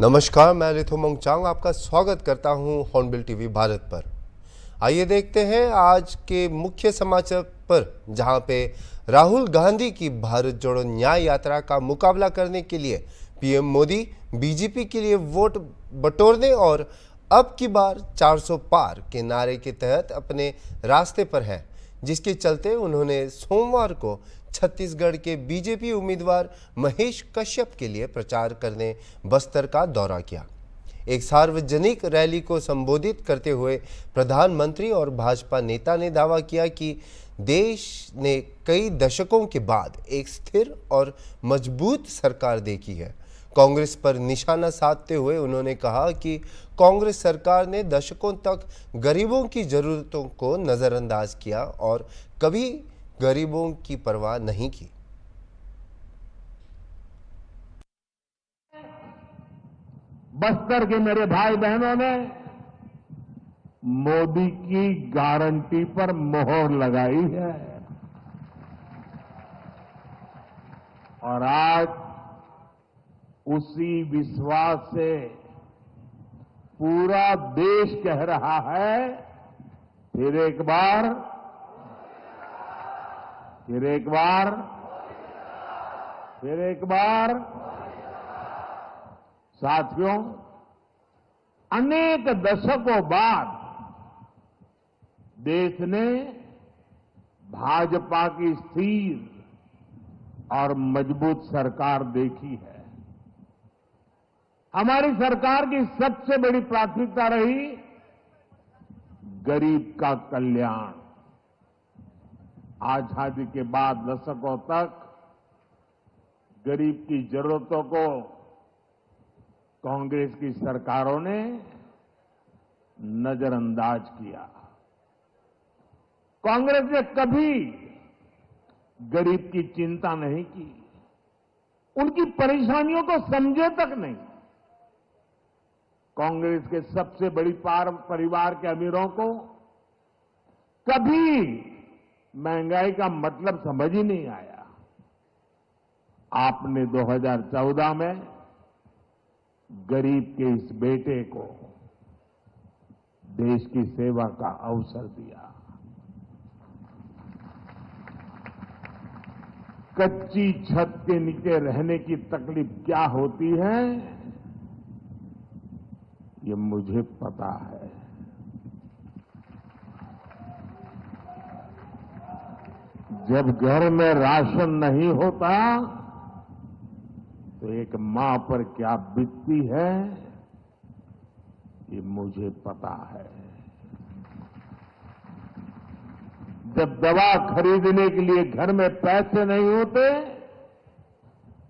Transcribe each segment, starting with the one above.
नमस्कार, मैं रिथु मोंगचांग आपका स्वागत करता हूं हॉर्नबिल टीवी भारत पर। आइए देखते हैं आज के मुख्य समाचार पर, जहां पे राहुल गांधी की भारत जोड़ो न्याय यात्रा का मुकाबला करने के लिए पीएम मोदी बीजेपी के लिए वोट बटोरने और अब की बार 400 पार के नारे के तहत अपने रास्ते पर हैं, जिसके चलते उन्होंने सोमवार को छत्तीसगढ़ के बीजेपी उम्मीदवार महेश कश्यप के लिए प्रचार करने बस्तर का दौरा किया। एक सार्वजनिक रैली को संबोधित करते हुए प्रधानमंत्री और भाजपा नेता ने दावा किया कि देश ने कई दशकों के बाद एक स्थिर और मजबूत सरकार देखी है। कांग्रेस पर निशाना साधते हुए उन्होंने कहा कि कांग्रेस सरकार ने दशकों तक गरीबों की जरूरतों को नजरअंदाज किया और कभी गरीबों की परवाह नहीं की। बस्तर के मेरे भाई बहनों ने मोदी की गारंटी पर मोहर लगाई है और आज उसी विश्वास से पूरा देश कह रहा है, फिर एक बार साथियों, अनेक दशकों बाद देश ने भाजपा की स्थिर और मजबूत सरकार देखी है। हमारी सरकार की सबसे बड़ी प्राथमिकता रही गरीब का कल्याण। आजादी के बाद दशकों तक गरीब की जरूरतों को कांग्रेस की सरकारों ने नजरअंदाज किया। कांग्रेस ने कभी गरीब की चिंता नहीं की, उनकी परेशानियों को समझे तक नहीं। कांग्रेस के सबसे बड़ी परिवार के अमीरों को कभी महंगाई का मतलब समझ ही नहीं आया। आपने 2014 में गरीब के इस बेटे को देश की सेवा का अवसर दिया। कच्ची छत के नीचे रहने की तकलीफ क्या होती है, ये मुझे पता है। जब घर में राशन नहीं होता तो एक मां पर क्या बीतती है, ये मुझे पता है। जब दवा खरीदने के लिए घर में पैसे नहीं होते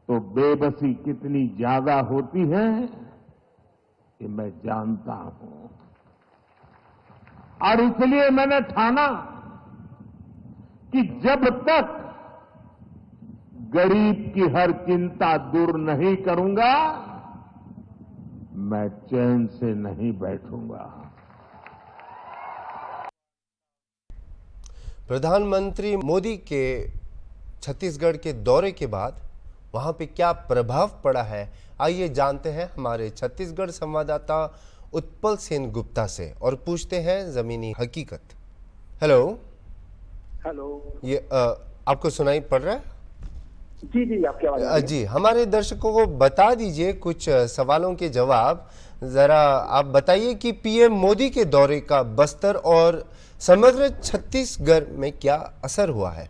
तो बेबसी कितनी ज्यादा होती है, ये मैं जानता हूं। और इसलिए मैंने ठाना कि जब तक गरीब की हर चिंता दूर नहीं करूंगा, मैं चैन से नहीं बैठूंगा। प्रधानमंत्री मोदी के छत्तीसगढ़ के दौरे के बाद वहां पे क्या प्रभाव पड़ा है, आइए जानते हैं हमारे छत्तीसगढ़ संवाददाता उत्पल सेन गुप्ता से और पूछते हैं जमीनी हकीकत। हेलो। ये आपको सुनाई पड़ रहा है? जी, आपकी आवाज जी, हमारे दर्शकों को बता दीजिए कुछ सवालों के जवाब। जरा आप बताइए कि पीएम मोदी के दौरे का बस्तर और समग्र छत्तीसगढ़ में क्या असर हुआ है?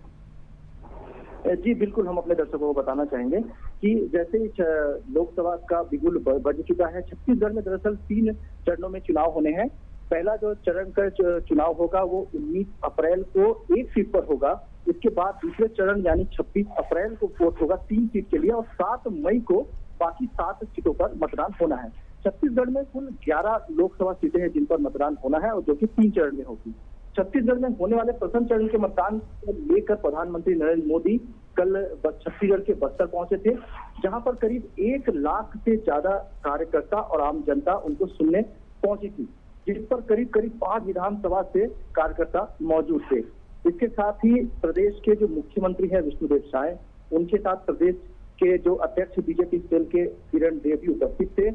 जी बिल्कुल, हम अपने दर्शकों को बताना चाहेंगे कि जैसे लोकसभा का बिगुल बज चुका है, छत्तीसगढ़ में दरअसल 3 चरणों में चुनाव होने हैं। पहला जो चरण का चुनाव होगा वो 19 अप्रैल को 1 सीट पर होगा। इसके बाद दूसरे चरण यानी 26 अप्रैल को वोट होगा 3 सीट के लिए और 7 मई को बाकी 7 सीटों पर मतदान होना है। छत्तीसगढ़ में कुल 11 लोकसभा सीटें हैं जिन पर मतदान होना है और जो कि 3 चरण में होगी। छत्तीसगढ़ में होने वाले प्रथम चरण के मतदान को लेकर प्रधानमंत्री नरेंद्र मोदी कल छत्तीसगढ़ के बस्तर पहुंचे थे, जहां पर करीब 1 लाख से ज्यादा कार्यकर्ता और आम जनता उनको सुनने पहुंची थी, जिस पर करीब 5 विधानसभा से कार्यकर्ता मौजूद थे। इसके साथ ही प्रदेश के जो मुख्यमंत्री हैं विष्णुदेव साय, उनके साथ प्रदेश के जो अध्यक्ष बीजेपी सेल के किरण देव भी उपस्थित थे।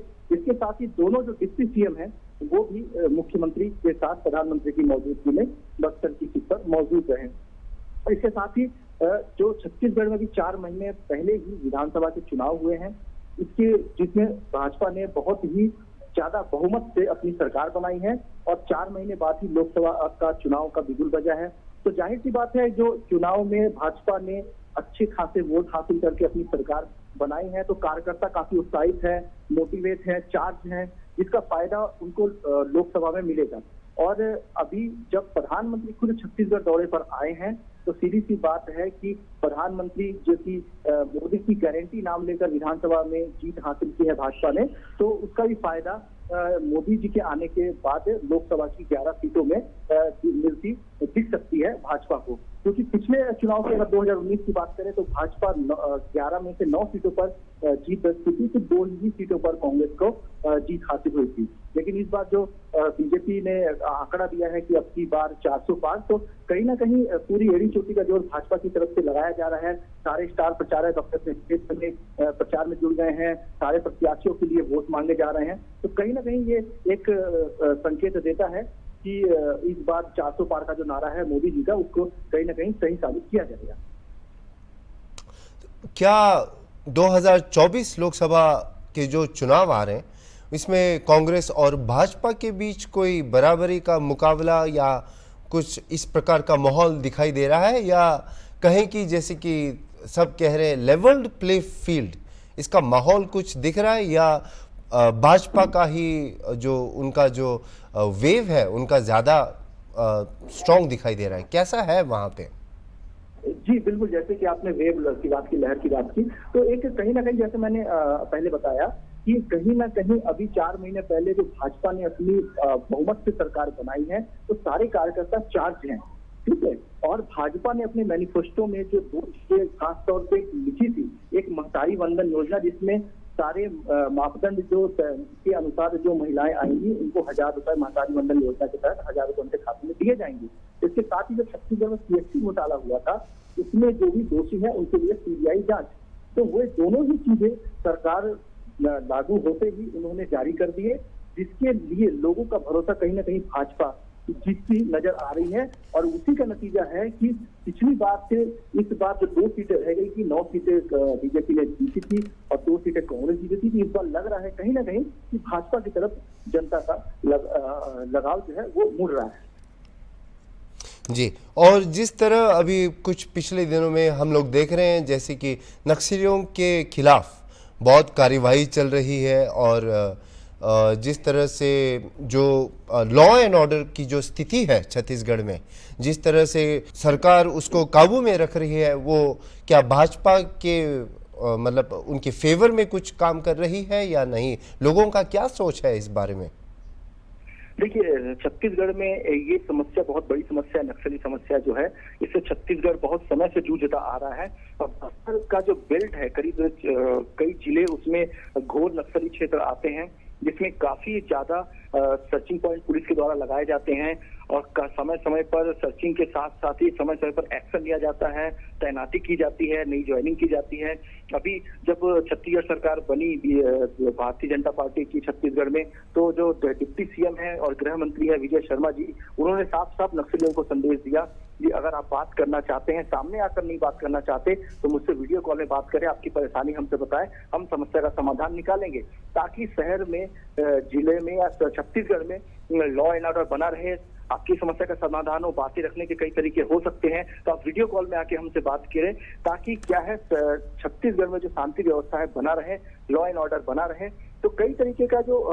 इसके साथ ही दोनों जो डिप्टी सीएम हैं वो भी मुख्यमंत्री के साथ प्रधानमंत्री की मौजूदगी में बक्सर की सीट पर मौजूद रहे। और इसके साथ ही जो छत्तीसगढ़ में भी 4 महीने पहले ही विधानसभा के चुनाव हुए हैं, इसके जिसमें भाजपा ने बहुत ही ज्यादा बहुमत से अपनी सरकार बनाई है और 4 महीने बाद ही लोकसभा का चुनाव का बिगुल बजा है। तो जाहिर सी बात है, जो चुनाव में भाजपा ने अच्छे खासे वोट हासिल करके अपनी सरकार बनाई है, तो कार्यकर्ता काफी उत्साहित है, मोटिवेट है, चार्ज है, जिसका फायदा उनको लोकसभा में मिलेगा। और अभी जब प्रधानमंत्री खुद छत्तीसगढ़ दौरे पर आए हैं, तो सीधी सी बात है कि प्रधानमंत्री जो कि मोदी की गारंटी नाम लेकर विधानसभा में जीत हासिल की है भाजपा ने, तो उसका भी फायदा मोदी जी के आने के बाद लोकसभा की 11 सीटों में मिलती दिख सकती है भाजपा को। क्योंकि पिछले चुनाव के अगर 2019 की बात करें तो भाजपा 11 में से 9 सीटों पर जीत दर्ज की थी, तो 2 ही सीटों पर कांग्रेस को जीत हासिल हुई थी। लेकिन इस बार जो बीजेपी ने आंकड़ा दिया है कि अब की बार 400 पार, तो कहीं ना कहीं पूरी एड़ी चोटी का जोर भाजपा की तरफ से लगाया जा रहा है। सारे स्टार प्रचारक अपने क्षेत्र में प्रचार में जुड़ गए हैं, सारे प्रत्याशियों के लिए वोट मांगे जा रहे हैं। तो कहीं ना कहीं ये एक संकेत देता है कि इस बार 400 पार का जो नारा है मोदी जी का, उसको कहीं ना कहीं सही साबित किया जाएगा। क्या 2024 लोकसभा के जो चुनाव आ रहे हैं, इसमें कांग्रेस और भाजपा के बीच कोई बराबरी का मुकाबला या कुछ इस प्रकार का माहौल दिखाई दे रहा है, या कहें कि जैसे कि सब कह रहे हैं लेवल्ड प्ले फील्ड, इसका माहौल कुछ दिख रहा है, या भाजपा का ही जो उनका जो वेव है उनका ज़्यादा स्ट्रॉन्ग दिखाई दे रहा है? कैसा है वहाँ पे? जी बिल्कुल, जैसे कि आपने वेव की बात की, लहर की बात की, तो एक कहीं ना कहीं जैसे मैंने पहले बताया कि कहीं ना कहीं अभी 4 महीने पहले जो भाजपा ने अपनी बहुमत से सरकार बनाई है, तो सारे कार्यकर्ता चार्ज हैं, ठीक है। और भाजपा ने अपने मैनिफेस्टो में जो 2 चीजें खास तौर पे लिखी थी, एक महतारी वंदन योजना, जिसमें सारे मापदंड जो के अनुसार जो महिलाएं आएंगी उनको 1000 रुपए महतारी वंदन योजना के तहत 1000 रुपए उनके खाते में दिए जाएंगे। इसके साथ ही जो छत्तीसगढ़ में CST घोटाला हुआ था, उसमें जो भी दोषी है उनके लिए CBI जांच, तो वो दोनों ही चीजें सरकार लागू होते ही उन्होंने जारी कर दिए, जिसके लिए लोगों का भरोसा कहीं ना कहीं भाजपा जीतती नजर आ रही है। और उसी का नतीजा है कि पिछली बार से इस बार जो 2 सीटें रह गई थी, 9 सीटें बीजेपी ने जीती थी और 2 सीटें कांग्रेस जीती थी, इस बार लग रहा है कहीं ना कहीं कि भाजपा की तरफ जनता का लगाव जो है वो मुड़ रहा है। जी, और जिस तरह अभी कुछ पिछले दिनों में हम लोग देख रहे हैं, जैसे कि नक्सलियों के खिलाफ बहुत कार्यवाही चल रही है, और जिस तरह से जो लॉ एंड ऑर्डर की जो स्थिति है छत्तीसगढ़ में, जिस तरह से सरकार उसको काबू में रख रही है, वो क्या भाजपा के मतलब उनके फेवर में कुछ काम कर रही है या नहीं? लोगों का क्या सोच है इस बारे में? देखिए, छत्तीसगढ़ में ये समस्या बहुत बड़ी समस्या है, नक्सली समस्या जो है, इससे छत्तीसगढ़ बहुत समय से जूझता आ रहा है। और बस्तर का जो बेल्ट है, करीब कई जिले उसमें घोर नक्सली क्षेत्र आते हैं, जिसमें काफी ज्यादा सर्चिंग पॉइंट पुलिस के द्वारा लगाए जाते हैं और समय समय पर सर्चिंग के साथ साथ ही समय समय पर एक्शन लिया जाता है, तैनाती की जाती है, नई ज्वाइनिंग की जाती है। अभी जब छत्तीसगढ़ सरकार बनी भारतीय जनता पार्टी की छत्तीसगढ़ में, तो जो डिप्टी सीएम है और गृह मंत्री है विजय शर्मा जी, उन्होंने साफ साफ नक्सलियों को संदेश दिया कि अगर आप बात करना चाहते हैं, सामने आकर नहीं बात करना चाहते, तो मुझसे वीडियो कॉल में बात करें, आपकी परेशानी हमसे बताएं, हम समस्या का समाधान निकालेंगे, ताकि शहर में, जिले में या छत्तीसगढ़ में लॉ एंड ऑर्डर बना रहे, आपकी समस्या का समाधान हो। बातें रखने के कई तरीके हो सकते हैं, तो आप वीडियो कॉल में आके हमसे बात करें, ताकि क्या है छत्तीसगढ़ में जो शांति व्यवस्था है बना रहे, लॉ एंड ऑर्डर बना रहे। तो कई तरीके का जो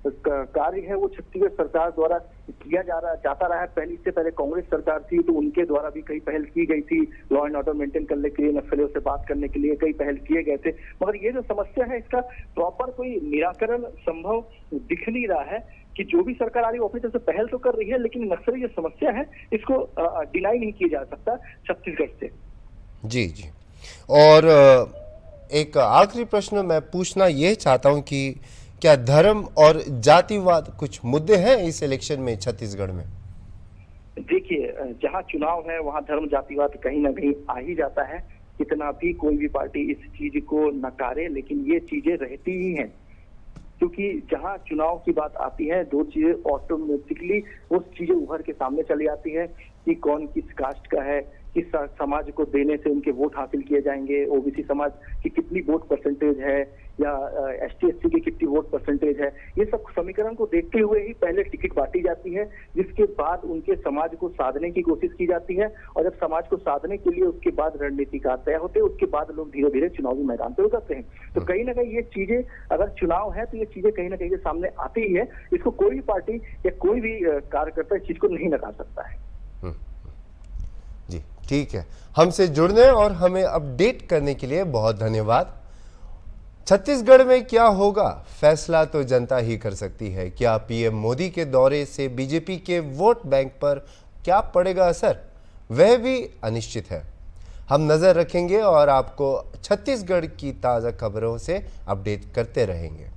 कार्य है वो छत्तीसगढ़ सरकार द्वारा किया जाता रहा है। इससे पहले कांग्रेस सरकार थी, तो उनके द्वारा भी कई पहल की गई थी, लॉ एंड ऑर्डर मेंटेन करने के लिए, नक्सलियों से बात करने के लिए कई पहल किए गए थे। मगर ये जो समस्या है, इसका प्रॉपर कोई निराकरण संभव दिख नहीं रहा है कि जो भी सरकार आ रही है अपनी तरफ से पहल तो कर रही है, लेकिन नक्सली जो समस्या है इसको डिनाई नहीं किया जा सकता छत्तीसगढ़ से। जी जी, और एक आखिरी प्रश्न मैं पूछना ये चाहता हूं कि क्या धर्म और जातिवाद कुछ मुद्दे हैं इस इलेक्शन में छत्तीसगढ़ में? देखिए, जहां चुनाव है वहां धर्म जातिवाद कहीं ना कहीं आ ही जाता है, कितना भी कोई भी पार्टी इस चीज को नकारे, लेकिन ये चीजें रहती ही हैं। क्योंकि जहां चुनाव की बात आती है, दो चीजें ऑटोमेटिकली वो चीजें उभर के सामने चली आती है कि कौन किस कास्ट का है, किस समाज को देने से उनके वोट हासिल किए जाएंगे, ओबीसी समाज की कितनी वोट परसेंटेज है या एसटी एससी की कितनी वोट परसेंटेज है। ये सब समीकरण को देखते हुए ही पहले टिकट बांटी जाती है, जिसके बाद उनके समाज को साधने की कोशिश की जाती है, और जब समाज को साधने के लिए उसके बाद रणनीतिकार तय होते हैं, उसके बाद लोग धीरे धीरे चुनावी मैदान पर उतरते हैं। तो कहीं ना कहीं ये चीजें, अगर चुनाव है तो ये चीजें कहीं ना कहीं सामने आती ही है। इसको कोई भी पार्टी या कोई भी कार्यकर्ता इस चीज को नहीं नकार सकता है। जी ठीक है, हमसे जुड़ने और हमें अपडेट करने के लिए बहुत धन्यवाद। छत्तीसगढ़ में क्या होगा, फैसला तो जनता ही कर सकती है। क्या पीएम मोदी के दौरे से बीजेपी के वोट बैंक पर क्या पड़ेगा असर, वह भी अनिश्चित है। हम नजर रखेंगे और आपको छत्तीसगढ़ की ताज़ा खबरों से अपडेट करते रहेंगे।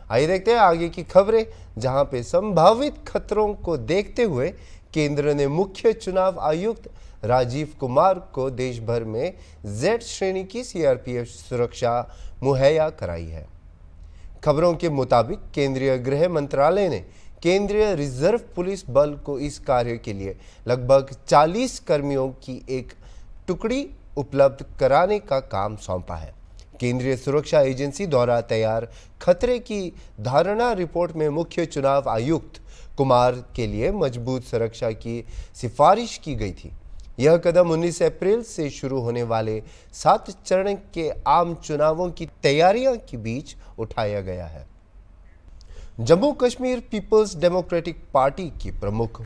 आइए देखते हैं आगे की खबरें, जहां पे संभावित खतरों को देखते हुए केंद्र ने मुख्य चुनाव आयुक्त राजीव कुमार को देश भर में जेड श्रेणी की सीआरपीएफ सुरक्षा मुहैया कराई है। खबरों के मुताबिक केंद्रीय गृह मंत्रालय ने केंद्रीय रिजर्व पुलिस बल को इस कार्य के लिए लगभग 40 कर्मियों की एक टुकड़ी उपलब्ध कराने का काम सौंपा है। केंद्रीय सुरक्षा एजेंसी द्वारा तैयार खतरे की धारणा रिपोर्ट में मुख्य चुनाव आयुक्त कुमार के लिए मजबूत सुरक्षा की सिफारिश की गई थी। यह कदम 19 अप्रैल से शुरू होने वाले 7 चरण के आम चुनावों की तैयारियों के बीच उठाया गया है। Jammu Kashmir Peoples Democratic Party की प्रमुख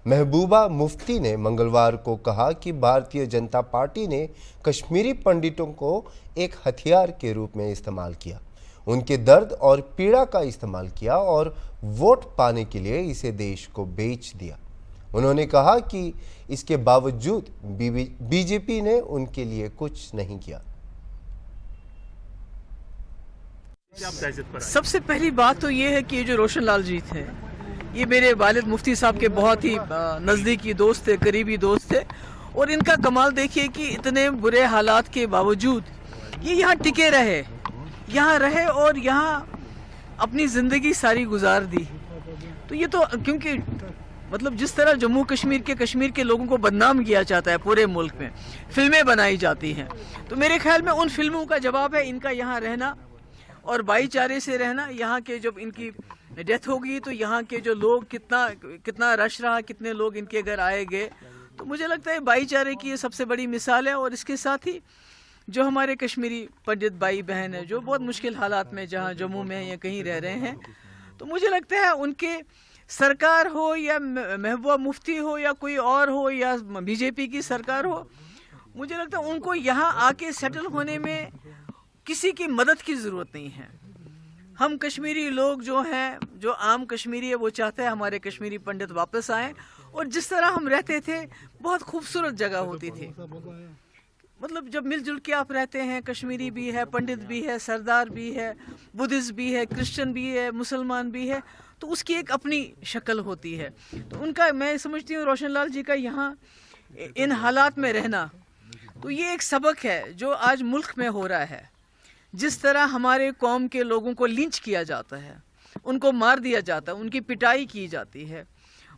महबूबा मुफ्ती ने मंगलवार को कहा कि भारतीय जनता पार्टी ने कश्मीरी पंडितों को एक हथियार के रूप में इस्तेमाल किया, उनके दर्द और पीड़ा का इस्तेमाल किया और वोट पाने के लिए इसे देश को बेच दिया। उन्होंने कहा कि इसके बावजूद बीजेपी ने उनके लिए कुछ नहीं किया। सबसे पहली बात तो ये है कि ये जो रोशन लाल जी थे, ये मेरे वालिद मुफ्ती साहब के बहुत ही नज़दीकी दोस्त थे, करीबी दोस्त थे, और इनका कमाल देखिए कि इतने बुरे हालात के बावजूद ये यहाँ टिके रहे, यहाँ रहे और यहाँ अपनी ज़िंदगी सारी गुजार दी। तो ये तो क्योंकि मतलब जिस तरह जम्मू कश्मीर के लोगों को बदनाम किया जाता है पूरे मुल्क में, फिल्में बनाई जाती हैं, तो मेरे ख्याल में उन फिल्मों का जवाब है इनका यहाँ रहना और भाईचारे से रहना। यहाँ के जब इनकी डेथ होगी तो यहाँ के जो लोग कितना रश रहा, कितने लोग इनके घर आए गए, तो मुझे लगता है भाईचारे की ये सबसे बड़ी मिसाल है। और इसके साथ ही जो हमारे कश्मीरी पंडित भाई बहन है जो बहुत मुश्किल हालात में जहाँ जम्मू में या कहीं रह रहे हैं, तो मुझे लगता है उनके सरकार हो या महबूबा मुफ्ती हो या कोई और हो या बीजेपी की सरकार हो, मुझे लगता है उनको यहाँ आके सेटल होने में किसी की मदद की ज़रूरत नहीं है। हम कश्मीरी लोग जो हैं, जो आम कश्मीरी है, वो चाहते हैं हमारे कश्मीरी पंडित वापस आएँ और जिस तरह हम रहते थे बहुत खूबसूरत जगह होती थी। मतलब जब मिलजुल के आप रहते हैं, कश्मीरी भी है, पंडित भी है, सरदार भी है, बुद्धिस्ट भी है, क्रिश्चियन भी है, मुसलमान भी है, तो उसकी एक अपनी शक्ल होती है। तो उनका मैं समझती हूँ रोशन लाल जी का यहाँ इन हालात में रहना, तो ये एक सबक है जो आज मुल्क में हो रहा है। जिस तरह हमारे कौम के लोगों को लिंच किया जाता है, उनको मार दिया जाता है, उनकी पिटाई की जाती है,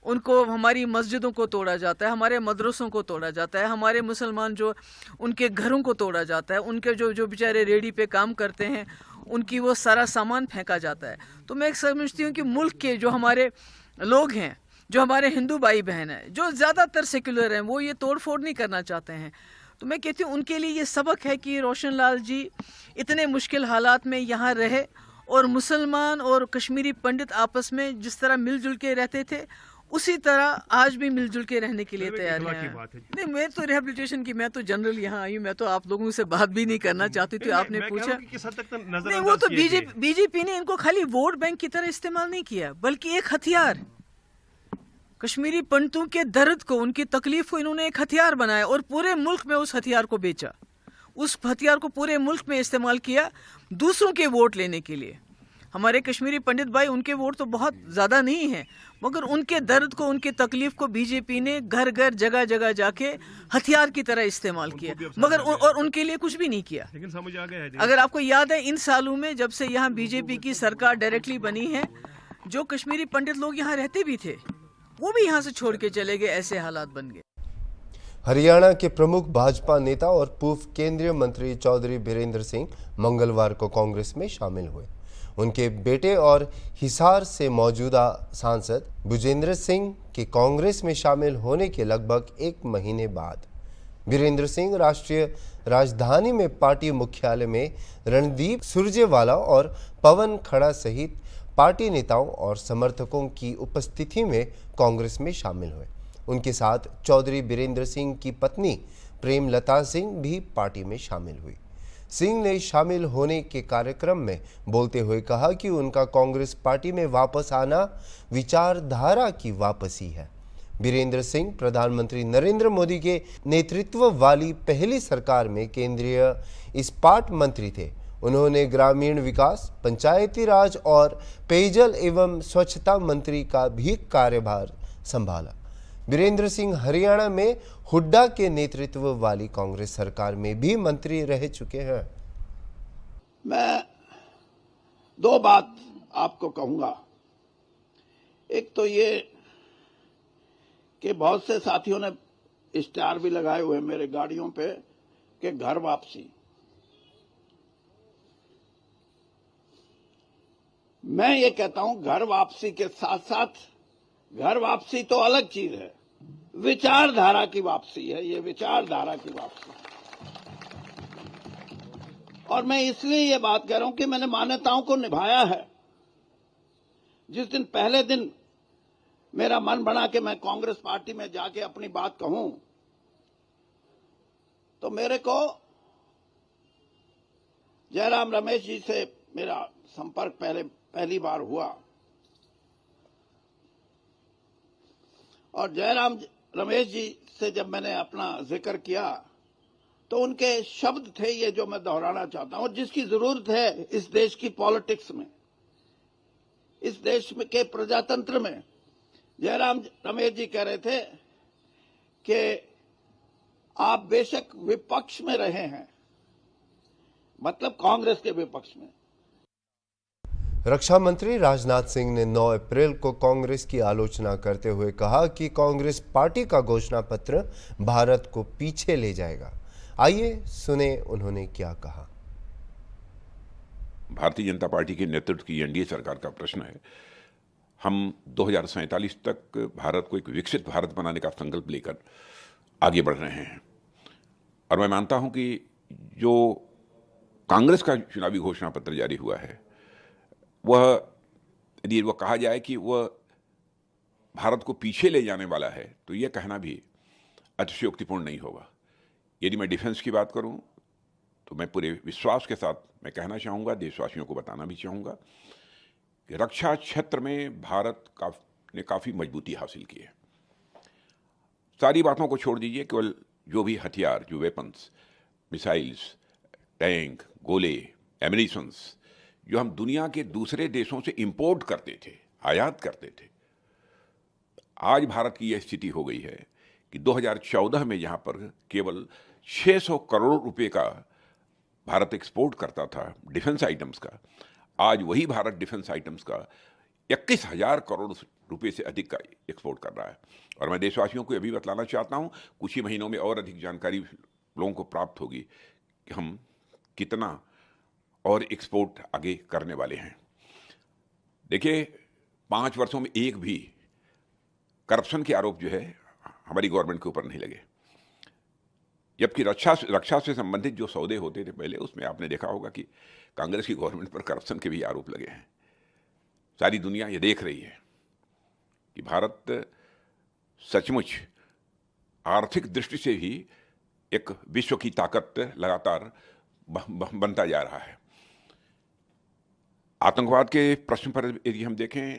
उनको हमारी मस्जिदों को तोड़ा जाता है, हमारे मदरसों को तोड़ा जाता है, हमारे मुसलमान जो उनके घरों को तोड़ा जाता है, उनके जो बेचारे रेडी पे काम करते हैं उनकी वो सारा सामान फेंका जाता है। तो मैं समझती हूँ कि मुल्क के जो हमारे लोग हैं, जो हमारे हिंदू भाई बहन हैं, जो ज़्यादातर सेक्युलर हैं, वो ये तोड़ फोड़ नहीं करना चाहते हैं। तो मैं कहती हूँ उनके लिए ये सबक है कि रोशन लाल जी इतने मुश्किल हालात में यहाँ रहे और मुसलमान और कश्मीरी पंडित आपस में जिस तरह मिलजुल के रहते थे उसी तरह आज भी मिलजुल के रहने के लिए तैयार हैं। नहीं, मैं तो रिहेबिलिटेशन की, मैं तो जनरल यहाँ आई हूँ, मैं तो आप लोगों से बात भी नहीं करना चाहती थी। आपने पूछा नहीं, वो तो बीजेपी ने इनको खाली वोट बैंक की तरह इस्तेमाल नहीं किया, बल्कि एक हथियार, कश्मीरी पंडितों के दर्द को, उनकी तकलीफ को इन्होंने एक हथियार बनाया और पूरे मुल्क में उस हथियार को बेचा, उस हथियार को पूरे मुल्क में इस्तेमाल किया दूसरों के वोट लेने के लिए। हमारे कश्मीरी पंडित भाई, उनके वोट तो बहुत ज्यादा नहीं है, मगर उनके दर्द को, उनकी तकलीफ को बीजेपी ने घर घर जगह जगह जाके हथियार की तरह इस्तेमाल किया, मगर और उनके लिए कुछ भी नहीं किया। लेकिन समझ आ गया है। अगर आपको याद है, इन सालों में जब से यहाँ बीजेपी की सरकार डायरेक्टली बनी है, जो कश्मीरी पंडित लोग यहाँ रहते भी थे वो भी यहाँ से छोड़ के चले गए, ऐसे हालात बन गए। हरियाणा के प्रमुख भाजपा नेता और पूर्व केंद्रीय मंत्री चौधरी बीरेंद्र सिंह मंगलवार को कांग्रेस में शामिल हुए। उनके बेटे और हिसार से मौजूदा सांसद भुजेंद्र सिंह के कांग्रेस में शामिल होने के लगभग एक महीने बाद बीरेंद्र सिंह राष्ट्रीय राजधानी में पार्टी मुख्यालय में रणदीप सुरजेवाला और पवन खड़ा सहित पार्टी नेताओं और समर्थकों की उपस्थिति में कांग्रेस में शामिल हुए। उनके साथ चौधरी बीरेंद्र सिंह की पत्नी प्रेमलता सिंह भी पार्टी में शामिल हुई। सिंह ने शामिल होने के कार्यक्रम में बोलते हुए कहा कि उनका कांग्रेस पार्टी में वापस आना विचारधारा की वापसी है। बीरेंद्र सिंह प्रधानमंत्री नरेंद्र मोदी के नेतृत्व वाली पहली सरकार में केंद्रीय इस्पात मंत्री थे। उन्होंने ग्रामीण विकास, पंचायती राज और पेयजल एवं स्वच्छता मंत्री का भी कार्यभार संभाला। बीरेंद्र सिंह हरियाणा में हुड्डा के नेतृत्व वाली कांग्रेस सरकार में भी मंत्री रह चुके हैं। मैं दो बात आपको कहूंगा। एक तो ये कि बहुत से साथियों ने स्टार भी लगाए हुए मेरे गाड़ियों पे कि घर वापसी। मैं ये कहता हूं, घर वापसी के साथ साथ घर वापसी तो अलग चीज है, विचारधारा की वापसी है। ये विचारधारा की वापसी, और मैं इसलिए ये बात कह रहा हूं कि मैंने मान्यताओं को निभाया है। जिस दिन पहले दिन मेरा मन बना कि मैं कांग्रेस पार्टी में जाके अपनी बात कहूं, तो मेरे को जयराम रमेश जी से मेरा संपर्क पहली बार हुआ, और जयराम रमेश जी से जब मैंने अपना जिक्र किया तो उनके शब्द थे ये जो मैं दोहराना चाहता हूं, जिसकी जरूरत है इस देश की पॉलिटिक्स में, इस देश में के प्रजातंत्र में। जयराम रमेश जी कह रहे थे कि आप बेशक विपक्ष में रहे हैं, मतलब कांग्रेस के विपक्ष में। रक्षा मंत्री राजनाथ सिंह ने 9 अप्रैल को कांग्रेस की आलोचना करते हुए कहा कि कांग्रेस पार्टी का घोषणा पत्र भारत को पीछे ले जाएगा। आइए सुने उन्होंने क्या कहा। भारतीय जनता पार्टी के नेतृत्व की एनडीए सरकार का प्रश्न है। हम 2047 तक भारत को एक विकसित भारत बनाने का संकल्प लेकर आगे बढ़ रहे हैं, और मैं मानता हूं कि जो कांग्रेस का चुनावी घोषणा पत्र जारी हुआ है, वह यदि वह कहा जाए कि वह भारत को पीछे ले जाने वाला है, तो यह कहना भी अतिशयोक्तिपूर्ण नहीं होगा। यदि मैं डिफेंस की बात करूं, तो मैं पूरे विश्वास के साथ मैं कहना चाहूँगा, देशवासियों को बताना भी चाहूँगा कि रक्षा क्षेत्र में भारत ने काफ़ी मजबूती हासिल की है। सारी बातों को छोड़ दीजिए, केवल जो भी हथियार, जो वेपन्स, मिसाइल्स, टैंक, गोले, एमिनिशंस जो हम दुनिया के दूसरे देशों से इंपोर्ट करते थे, आयात करते थे, आज भारत की यह स्थिति हो गई है कि 2014 में जहां पर केवल 600 करोड़ रुपए का भारत एक्सपोर्ट करता था डिफेंस आइटम्स का, आज वही भारत डिफेंस आइटम्स का 21,000 करोड़ रुपए से अधिक का एक्सपोर्ट कर रहा है। और मैं देशवासियों को यह भी बतलाना चाहता हूं, कुछ ही महीनों में और अधिक जानकारी लोगों को प्राप्त होगी कि हम कितना और एक्सपोर्ट आगे करने वाले हैं। देखिए, 5 वर्षों में एक भी करप्शन के आरोप जो है हमारी गवर्नमेंट के ऊपर नहीं लगे, जबकि रक्षा से संबंधित जो सौदे होते थे पहले, उसमें आपने देखा होगा कि कांग्रेस की गवर्नमेंट पर करप्शन के भी आरोप लगे हैं। सारी दुनिया ये देख रही है कि भारत सचमुच आर्थिक दृष्टि से भी एक विश्व की ताकत लगातार बनता जा रहा है। आतंकवाद के प्रश्न पर यदि हम देखें,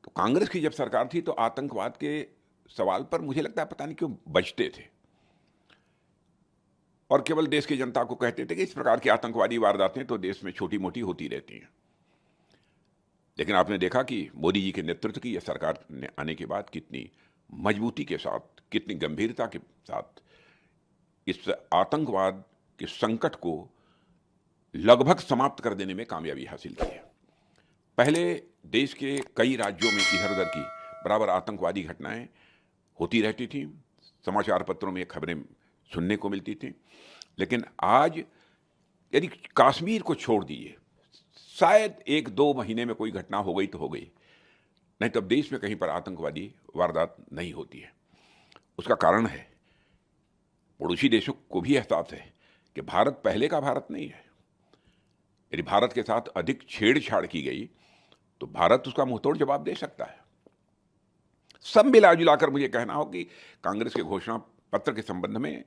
तो कांग्रेस की जब सरकार थी तो आतंकवाद के सवाल पर मुझे लगता है पता नहीं क्यों बचते थे, और केवल देश की जनता को कहते थे कि इस प्रकार की आतंकवादी वारदातें तो देश में छोटी मोटी होती रहती हैं। लेकिन आपने देखा कि मोदी जी के नेतृत्व की यह सरकार ने आने के बाद कितनी मजबूती के साथ, कितनी गंभीरता के साथ इस आतंकवाद के संकट को लगभग समाप्त कर देने में कामयाबी हासिल की है। पहले देश के कई राज्यों में इधर उधर की बराबर आतंकवादी घटनाएं होती रहती थी, समाचार पत्रों में खबरें सुनने को मिलती थी। लेकिन आज यदि कश्मीर को छोड़ दिए, शायद 1-2 महीने में कोई घटना हो गई तो हो गई, नहीं तो अब देश में कहीं पर आतंकवादी वारदात नहीं होती है। उसका कारण है पड़ोसी देशों को भी एहसास है कि भारत पहले का भारत नहीं है। यदि भारत के साथ अधिक छेड़छाड़ की गई तो भारत उसका मुंहतोड़ जवाब दे सकता है। सब मिला जुलाकर मुझे कहना हो कि कांग्रेस के घोषणा पत्र के संबंध में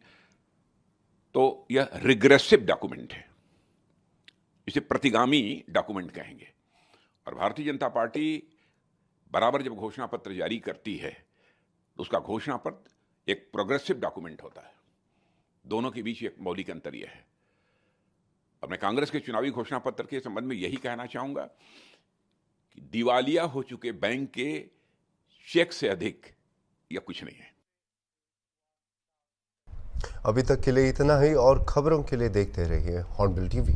तो यह रिग्रेसिव डॉक्यूमेंट है, इसे प्रतिगामी डॉक्यूमेंट कहेंगे। और भारतीय जनता पार्टी बराबर जब घोषणा पत्र जारी करती है तो उसका घोषणा पत्र एक प्रोग्रेसिव डॉक्यूमेंट होता है। दोनों के बीच एक मौलिक अंतर यह है। और मैं कांग्रेस के चुनावी घोषणा पत्र के संबंध में यही कहना चाहूंगा कि दिवालिया हो चुके बैंक के चेक से अधिक या कुछ नहीं है। अभी तक के लिए इतना ही और खबरों के लिए देखते रहिए हॉर्नबिल टीवी।